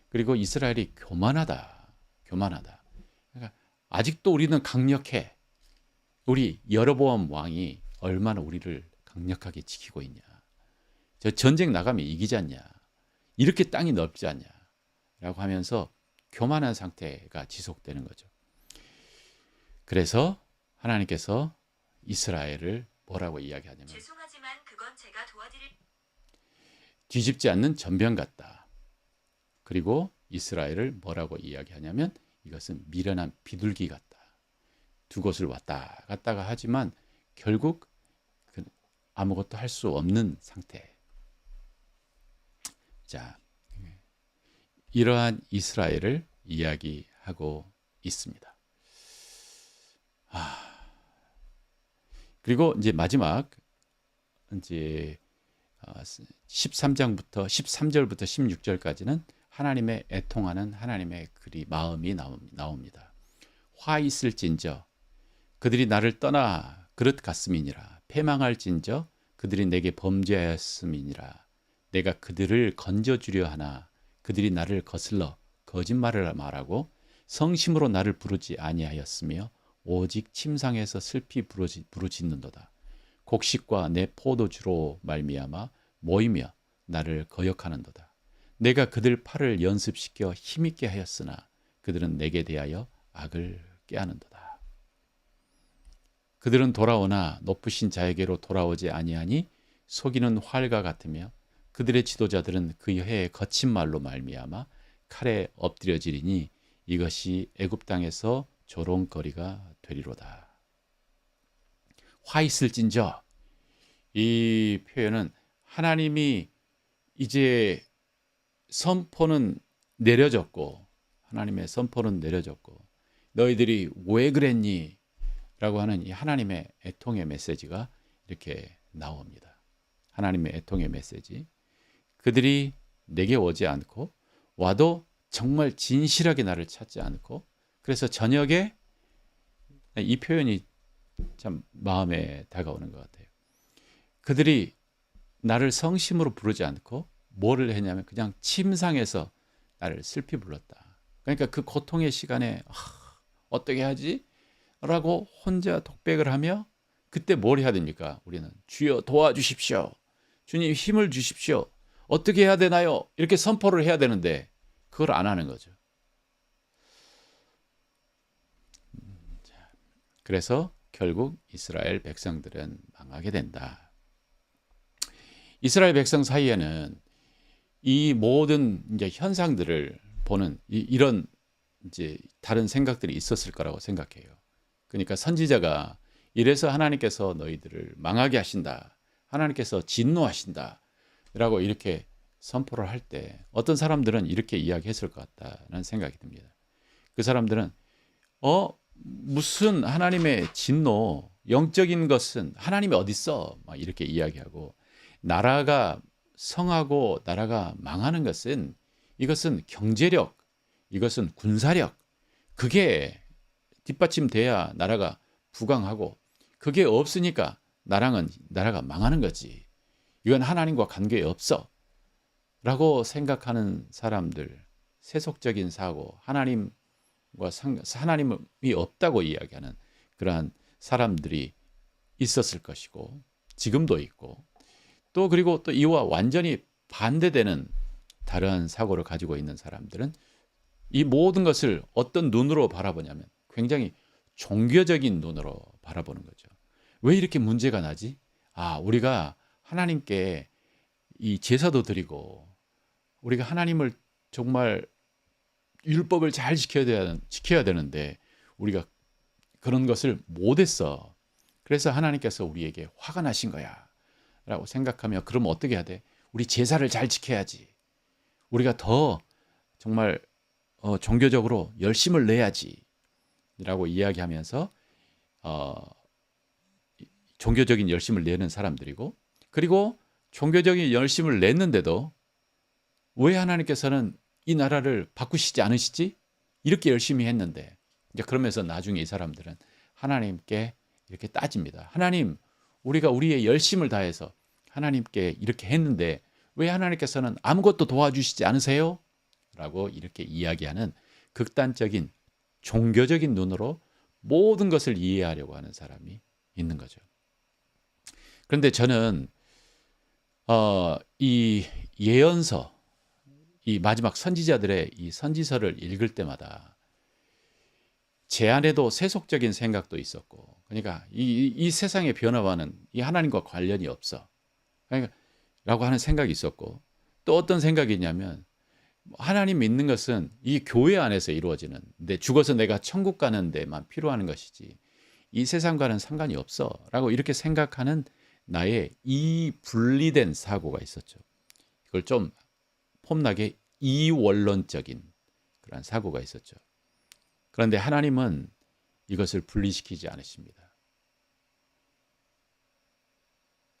그리고 이스라엘이 교만하다. 그러니까 아직도 우리는 강력해. 우리 여로보암 왕이 얼마나 우리를 강력하게 지키고 있냐. 저 전쟁 나가면 이기지 않냐. 이렇게 땅이 넓지 않냐. 라고 하면서 교만한 상태가 지속되는 거죠. 그래서 하나님께서 이스라엘을 뭐라고 이야기하냐면 죄송하지만 그건 제가 도와드릴 뒤집지 않는 전병 같다. 그리고 이스라엘을 뭐라고 이야기하냐면 이것은 미련한 비둘기 같다. 두 곳을 왔다 갔다가 하지만 결국 아무것도 할 수 없는 상태. 자, 이러한 이스라엘을 이야기하고 있습니다. 그리고 이제 마지막 이제 13장부터 13절부터 16절까지는 하나님의 애통하는 하나님의 마음이 나옵니다. 화 있을진저 그들이 나를 떠나 그릇 같음이니라. 패망할진저 그들이 내게 범죄하였음이니라. 내가 그들을 건져주려 하나 그들이 나를 거슬러 거짓말을 말하고 성심으로 나를 부르지 아니하였으며 오직 침상에서 슬피 부르짖는도다. 곡식과 내 포도주로 말미암아 모이며 나를 거역하는도다. 내가 그들 팔을 연습시켜 힘있게 하였으나 그들은 내게 대하여 악을 꾀하는도다. 그들은 돌아오나 높으신 자에게로 돌아오지 아니하니 속이는 활과 같으며 그들의 지도자들은 그 해의 거친 말로 말미암아 칼에 엎드려지리니 이것이 애굽 땅에서 조롱거리가 되리로다. 화 있을진저 이 표현은 하나님이 이제 선포는 내려졌고 하나님의 선포는 내려졌고 너희들이 왜 그랬니? 라고 하는 이 하나님의 애통의 메시지가 이렇게 나옵니다. 하나님의 애통의 메시지. 그들이 내게 오지 않고 와도 정말 진실하게 나를 찾지 않고 그래서 저녁에 이 표현이 참 마음에 다가오는 것 같아요. 그들이 나를 성심으로 부르지 않고 뭐를 했냐면 그냥 침상에서 나를 슬피 불렀다. 그러니까 그 고통의 시간에 어떻게 하지? 라고 혼자 독백을 하며 그때 뭘 해야 됩니까? 우리는 주여 도와주십시오. 주님 힘을 주십시오. 어떻게 해야 되나요? 이렇게 선포를 해야 되는데 그걸 안 하는 거죠. 그래서 결국 이스라엘 백성들은 망하게 된다. 이스라엘 백성 사이에는 이 모든 이제 현상들을 보는 이런 이제 다른 생각들이 있었을 거라고 생각해요. 그러니까 선지자가 이래서 하나님께서 너희들을 망하게 하신다. 하나님께서 진노하신다. 라고 이렇게 선포를 할 때 어떤 사람들은 이렇게 이야기했을 것 같다는 생각이 듭니다. 그 사람들은 무슨 하나님의 진노, 영적인 것은 하나님이 어디 있어? 막 이렇게 이야기하고 나라가 성하고 나라가 망하는 것은 이것은 경제력, 이것은 군사력, 그게 뒷받침돼야 나라가 부강하고 그게 없으니까 나라가 망하는 거지. 이건 하나님과 관계없어. 라고 생각하는 사람들, 세속적인 사고, 하나님이 없다고 이야기하는 그러한 사람들이 있었을 것이고 지금도 있고 또 그리고 또 이와 완전히 반대되는 다른 사고를 가지고 있는 사람들은 이 모든 것을 어떤 눈으로 바라보냐면 굉장히 종교적인 눈으로 바라보는 거죠. 왜 이렇게 문제가 나지? 우리가 하나님께 이 제사도 드리고 우리가 하나님을 정말 율법을 잘 지켜야 되는데 우리가 그런 것을 못했어. 그래서 하나님께서 우리에게 화가 나신 거야 라고 생각하며, 그럼 어떻게 해야 돼? 우리 제사를 잘 지켜야지. 우리가 더 정말 종교적으로 열심을 내야지 라고 이야기하면서 어, 종교적인 열심을 내는 사람들이고, 그리고 종교적인 열심을 냈는데도 왜 하나님께서는 이 나라를 바꾸시지 않으시지? 이렇게 열심히 했는데, 이제 그러면서 나중에 이 사람들은 하나님께 이렇게 따집니다. 하나님, 우리가 우리의 열심을 다해서 하나님께 이렇게 했는데 왜 하나님께서는 아무것도 도와주시지 않으세요? 라고 이렇게 이야기하는 극단적인 종교적인 눈으로 모든 것을 이해하려고 하는 사람이 있는 거죠. 그런데 저는 이 예언서, 이 마지막 선지자들의 이 선지서를 읽을 때마다 제 안에도 세속적인 생각도 있었고, 그러니까 이 세상의 변화와는 이 하나님과 관련이 없어. 그러니까 라고 하는 생각이 있었고, 또 어떤 생각이 있냐면 하나님 믿는 것은 이 교회 안에서 이루어지는, 내 죽어서 내가 천국 가는 데만 필요한 것이지 이 세상과는 상관이 없어 라고 이렇게 생각하는 나의 이 분리된 사고가 있었죠. 이걸 좀 폼나게 이원론적인 그런 사고가 있었죠. 그런데 하나님은 이것을 분리시키지 않으십니다.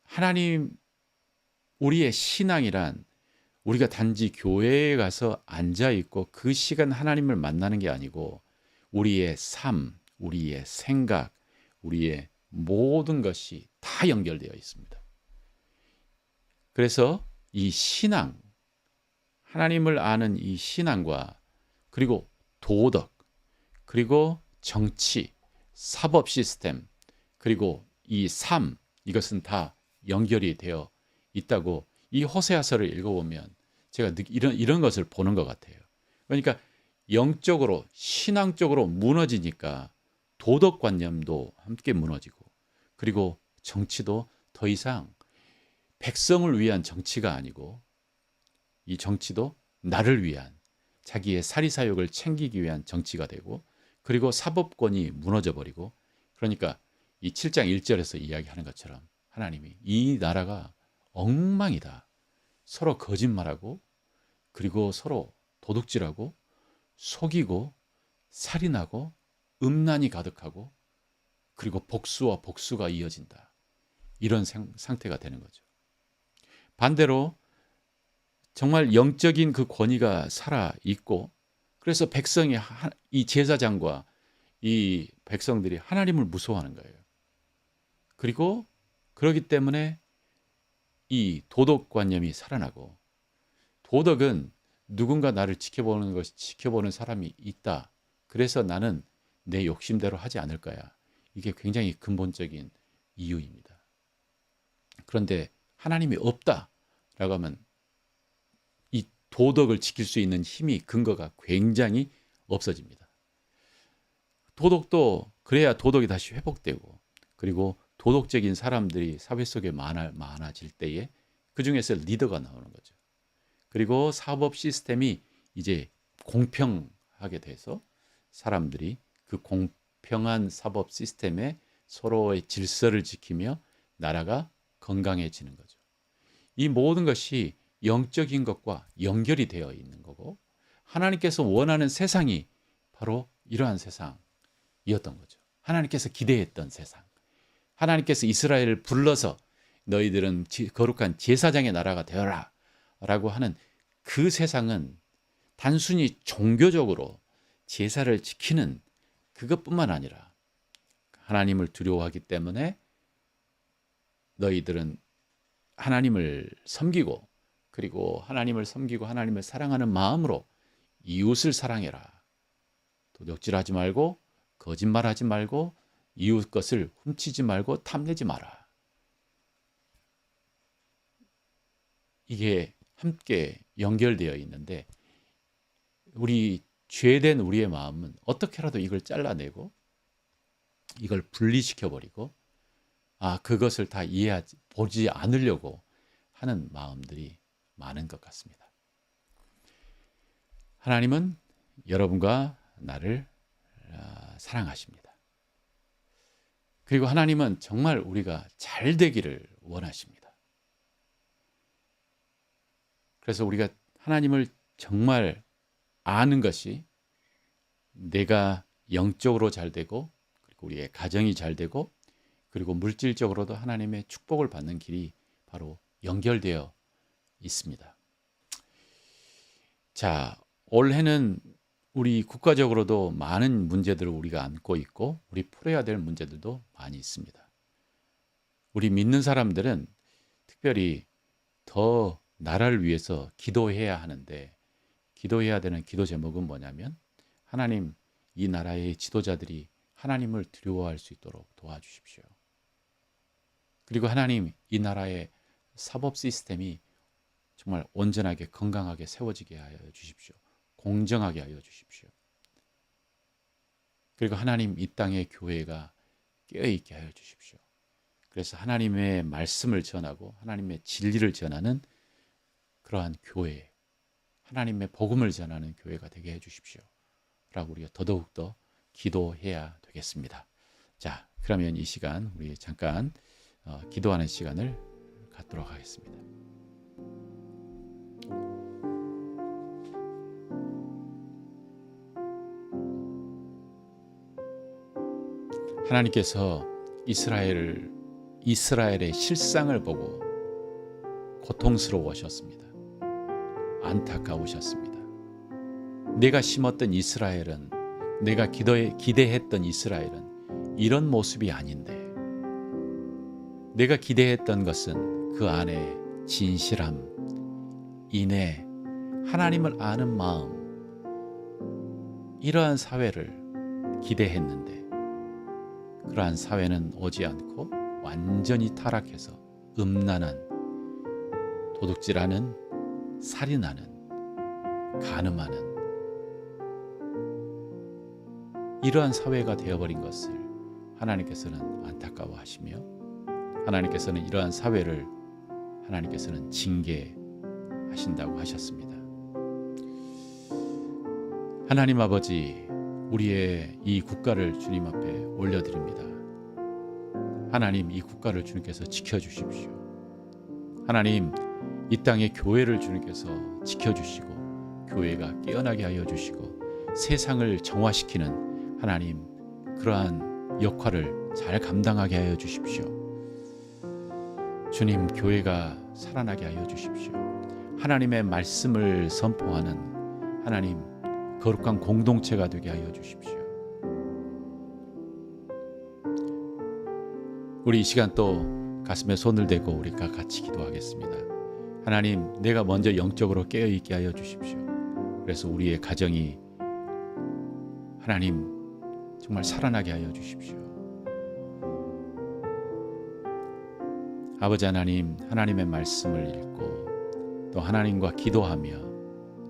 하나님, 우리의 신앙이란 우리가 단지 교회에 가서 앉아 있고 그 시간 하나님을 만나는 게 아니고 우리의 삶, 우리의 생각, 우리의 모든 것이 다 연결되어 있습니다. 그래서 이 신앙, 하나님을 아는 이 신앙과 그리고 도덕, 그리고 정치, 사법 시스템, 그리고 이 삶, 이것은 다 연결이 되어 있다고 이 호세아서를 읽어보면 제가 이런 것을 보는 것 같아요. 그러니까 영적으로, 신앙적으로 무너지니까 도덕관념도 함께 무너지고, 그리고 정치도 더 이상 백성을 위한 정치가 아니고 이 정치도 나를 위한, 자기의 사리사욕을 챙기기 위한 정치가 되고, 그리고 사법권이 무너져 버리고, 그러니까 이 7장 1절에서 이야기하는 것처럼 하나님이 이 나라가 엉망이다. 서로 거짓말하고, 그리고 서로 도둑질하고, 속이고, 살인하고, 음란이 가득하고, 그리고 복수와 복수가 이어진다. 이런 상태가 되는 거죠. 반대로 정말 영적인 그 권위가 살아 있고, 그래서 백성이 이 제사장과 이 백성들이 하나님을 무서워하는 거예요. 그리고 그렇기 때문에 이 도덕관념이 살아나고, 도덕은 누군가 나를 지켜보는 사람이 있다. 그래서 나는 내 욕심대로 하지 않을 거야. 이게 굉장히 근본적인 이유입니다. 그런데 하나님이 없다라고 하면 이 도덕을 지킬 수 있는 힘이, 근거가 굉장히 없어집니다. 도덕도 그래야 도덕이 다시 회복되고, 그리고 도덕적인 사람들이 사회 속에 많아질 때에 그 중에서 리더가 나오는 거죠. 그리고 사법 시스템이 이제 공평하게 돼서 사람들이 그 공평한 사법 시스템에 서로의 질서를 지키며 나라가 건강해지는 거죠. 이 모든 것이 영적인 것과 연결이 되어 있는 거고, 하나님께서 원하는 세상이 바로 이러한 세상이었던 거죠. 하나님께서 기대했던 세상. 하나님께서 이스라엘을 불러서 너희들은 거룩한 제사장의 나라가 되어라 라고 하는 그 세상은 단순히 종교적으로 제사를 지키는 그것뿐만 아니라 하나님을 두려워하기 때문에 너희들은 하나님을 섬기고, 그리고 하나님을 섬기고 하나님을 사랑하는 마음으로 이웃을 사랑해라. 도둑질하지 말고, 거짓말하지 말고, 이웃 것을 훔치지 말고, 탐내지 마라. 이게 함께 연결되어 있는데 우리 죄된 우리의 마음은 어떻게라도 이걸 잘라내고 이걸 분리시켜 버리고 그것을 다 이해하지 보지 않으려고 하는 마음들이 많은 것 같습니다. 하나님은 여러분과 나를 사랑하십니다. 그리고 하나님은 정말 우리가 잘 되기를 원하십니다. 그래서 우리가 하나님을 정말 아는 것이 내가 영적으로 잘 되고 그리고 우리의 가정이 잘 되고 그리고 물질적으로도 하나님의 축복을 받는 길이 바로 연결되어 있습니다. 자, 올해는 우리 국가적으로도 많은 문제들을 우리가 안고 있고 우리 풀어야 될 문제들도 많이 있습니다. 우리 믿는 사람들은 특별히 더 나라를 위해서 기도해야 하는데 기도해야 되는 기도 제목은 뭐냐면 하나님, 이 나라의 지도자들이 하나님을 두려워할 수 있도록 도와주십시오. 그리고 하나님, 이 나라의 사법 시스템이 정말 온전하게 건강하게 세워지게 하여 주십시오. 공정하게 하여 주십시오. 그리고 하나님, 이 땅의 교회가 깨어있게 하여 주십시오. 그래서 하나님의 말씀을 전하고 하나님의 진리를 전하는 그러한 교회, 하나님의 복음을 전하는 교회가 되게 해 주십시오. 라고 우리가 더더욱더 기도해야 되겠습니다. 자, 그러면 이 시간 우리 잠깐 기도하는 시간을 갖도록 하겠습니다. 하나님께서 이스라엘의 실상을 보고 고통스러워하셨습니다. 안타까우셨습니다. 내가 심었던 이스라엘은, 내가 기대했던 이스라엘은 이런 모습이 아닌데, 내가 기대했던 것은 그 안에 진실함, 인애, 하나님을 아는 마음, 이러한 사회를 기대했는데 그러한 사회는 오지 않고 완전히 타락해서 음란한, 도둑질하는, 살인하는, 간음하는 이러한 사회가 되어버린 것을 하나님께서는 안타까워하시며 하나님께서는 이러한 사회를 하나님께서는 징계하신다고 하셨습니다. 하나님 아버지, 우리의 이 국가를 주님 앞에 올려드립니다. 하나님, 이 국가를 주님께서 지켜주십시오. 하나님, 이 땅의 교회를 주님께서 지켜주시고 교회가 깨어나게 하여 주시고 세상을 정화시키는 하나님, 그러한 역할을 잘 감당하게 하여 주십시오. 주님, 교회가 살아나게 하여 주십시오. 하나님의 말씀을 선포하는 하나님, 거룩한 공동체가 되게 하여 주십시오. 우리 이 시간 또 가슴에 손을 대고 우리가 같이 기도하겠습니다. 하나님, 내가 먼저 영적으로 깨어있게 하여 주십시오. 그래서 우리의 가정이 하나님 정말 살아나게 하여 주십시오. 아버지 하나님, 하나님의 말씀을 읽고 또 하나님과 기도하며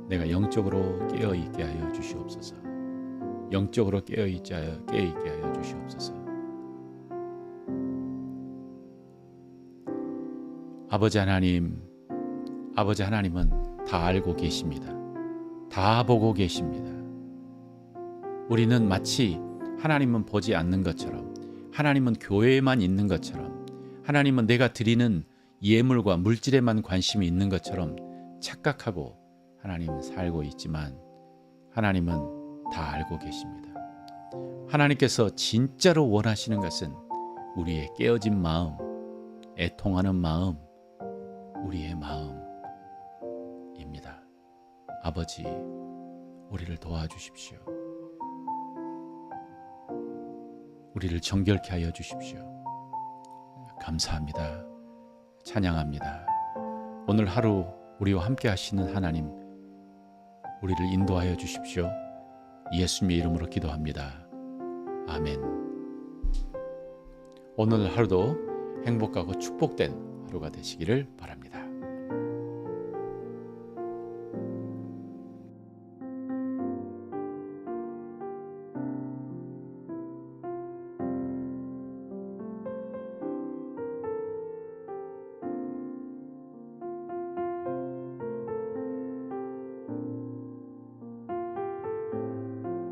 내가 영적으로 깨어있게 하여 주시옵소서. 영적으로 깨어있게 하여 주시옵소서. 아버지 하나님은 다 알고 계십니다. 다 보고 계십니다. 우리는 마치 하나님은 보지 않는 것처럼, 하나님은 교회에만 있는 것처럼, 하나님은 내가 드리는 예물과 물질에만 관심이 있는 것처럼 착각하고 하나님은 살고 있지만 하나님은 다 알고 계십니다. 하나님께서 진짜로 원하시는 것은 우리의 깨어진 마음, 애통하는 마음, 우리의 마음입니다. 아버지, 우리를 도와주십시오. 우리를 정결케 하여 주십시오. 감사합니다. 찬양합니다. 오늘 하루 우리와 함께 하시는 하나님, 우리를 인도하여 주십시오. 예수님의 이름으로 기도합니다. 아멘. 오늘 하루도 행복하고 축복된 하루가 되시기를 바랍니다.